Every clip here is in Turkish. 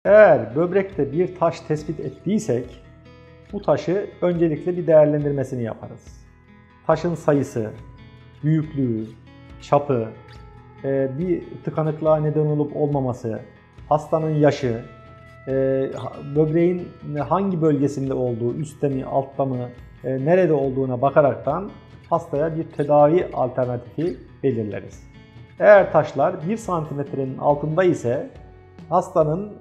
Eğer böbrekte bir taş tespit ettiysek bu taşı öncelikle bir değerlendirmesini yaparız. Taşın sayısı, büyüklüğü, çapı, bir tıkanıklığa neden olup olmaması, hastanın yaşı, böbreğin hangi bölgesinde olduğu, üstte mi, altta mı, nerede olduğuna bakaraktan hastaya bir tedavi alternatifi belirleriz. Eğer taşlar 1 santimetrenin altında ise hastanın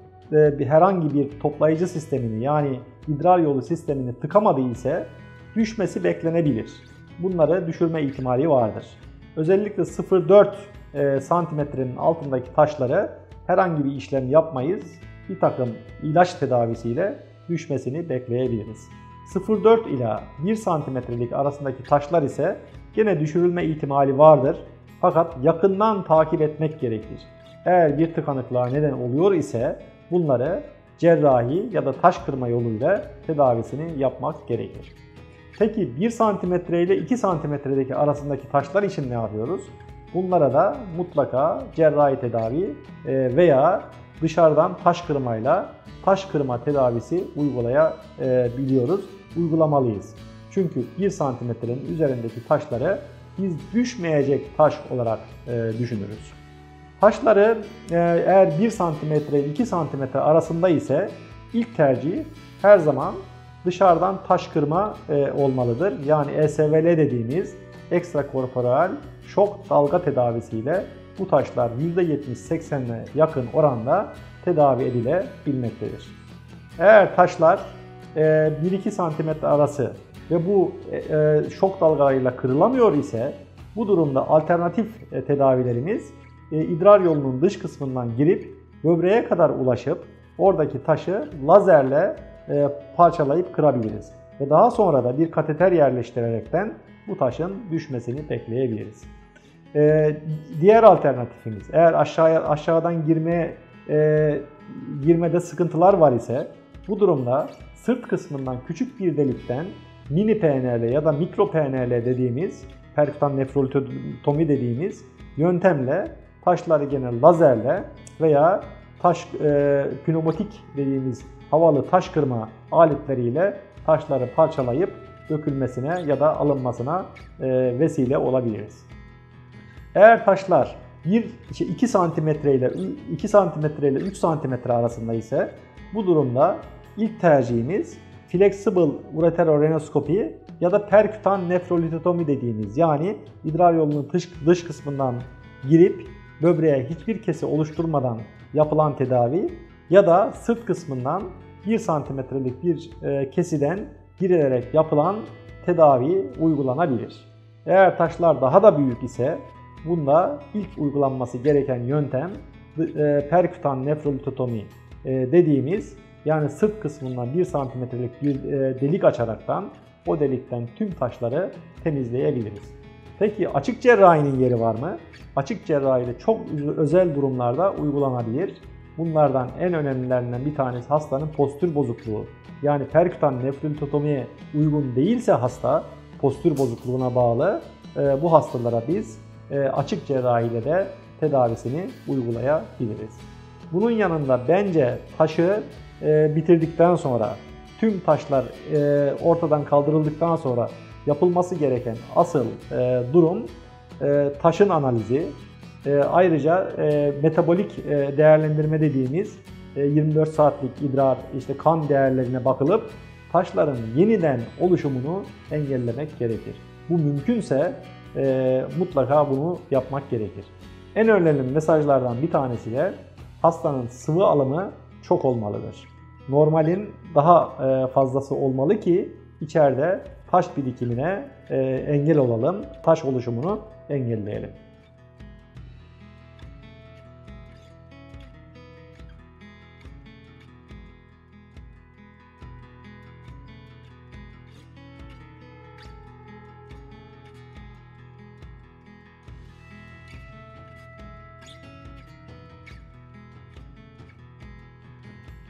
herhangi bir toplayıcı sistemini yani idrar yolu sistemini tıkamadığı ise düşmesi beklenebilir. Bunları düşürme ihtimali vardır. Özellikle 0,4 santimetrenin altındaki taşları herhangi bir işlem yapmayız. Bir takım ilaç tedavisiyle düşmesini bekleyebiliriz. 0,4 ila 1 santimetrelik arasındaki taşlar ise gene düşürülme ihtimali vardır. Fakat yakından takip etmek gerekir. Eğer bir tıkanıklığa neden oluyor ise bunları cerrahi ya da taş kırma yoluyla tedavisini yapmak gerekir. Peki 1 santimetre ile 2 santimetredeki arasındaki taşlar için ne yapıyoruz? Bunlara da mutlaka cerrahi tedavi veya dışarıdan taş kırmayla taş kırma tedavisi uygulayabiliyoruz, uygulamalıyız. Çünkü 1 santimetrenin üzerindeki taşları biz düşmeyecek taş olarak düşünürüz. Taşları eğer 1 santimetre 2 santimetre arasında ise ilk tercih her zaman dışarıdan taş kırma olmalıdır. Yani ESVL dediğimiz ekstrakorporeal şok dalga tedavisiyle bu taşlar %70-80'e yakın oranda tedavi edilebilmektedir. Eğer taşlar 1-2 santimetre arası ve bu şok dalgalarıyla kırılamıyor ise bu durumda alternatif tedavilerimiz idrar yolunun dış kısmından girip böbreğe kadar ulaşıp oradaki taşı lazerle parçalayıp kırabiliriz. Ve daha sonra da bir kateter yerleştirerekten bu taşın düşmesini bekleyebiliriz. Diğer alternatifimiz eğer aşağıdan girmede sıkıntılar var ise bu durumda sırt kısmından küçük bir delikten mini PNL ya da mikro PNL dediğimiz perkutan nefrolitotomi dediğimiz yöntemle taşları gene lazerle veya pneumatik dediğimiz havalı taş kırma aletleriyle taşları parçalayıp dökülmesine ya da alınmasına vesile olabiliriz. Eğer taşlar 2 santimetre ile 3 santimetre arasında ise bu durumda ilk tercihimiz flexible ureterorenoskopi ya da perkutan nefrolitotomi dediğimiz yani idrar yolunun dış kısmından girip böbreğe hiçbir kesi oluşturmadan yapılan tedavi ya da sırt kısmından 1 santimetrelik bir kesiden girilerek yapılan tedavi uygulanabilir. Eğer taşlar daha da büyük ise bunda ilk uygulanması gereken yöntem perkutan nefrolitotomi dediğimiz yani sırt kısmından 1 santimetrelik bir delik açaraktan o delikten tüm taşları temizleyebiliriz. Peki açık cerrahinin yeri var mı? Açık cerrahide çok özel durumlarda uygulanabilir. Bunlardan en önemlilerinden bir tanesi hastanın postür bozukluğu. Yani perkutan nefrolitotomiye uygun değilse hasta postür bozukluğuna bağlı bu hastalara biz açık cerrahiyle de tedavisini uygulayabiliriz. Bunun yanında bence taşı bitirdikten sonra tüm taşlar ortadan kaldırıldıktan sonra yapılması gereken asıl durum taşın analizi. Ayrıca metabolik değerlendirme dediğimiz 24 saatlik idrar, kan değerlerine bakılıp taşların yeniden oluşumunu engellemek gerekir. Bu mümkünse mutlaka bunu yapmak gerekir. En önemli mesajlardan bir tanesi de hastanın sıvı alımı çok olmalıdır. Normalin daha fazlası olmalı ki içeride taş birikimine engel olalım, taş oluşumunu engelleyelim.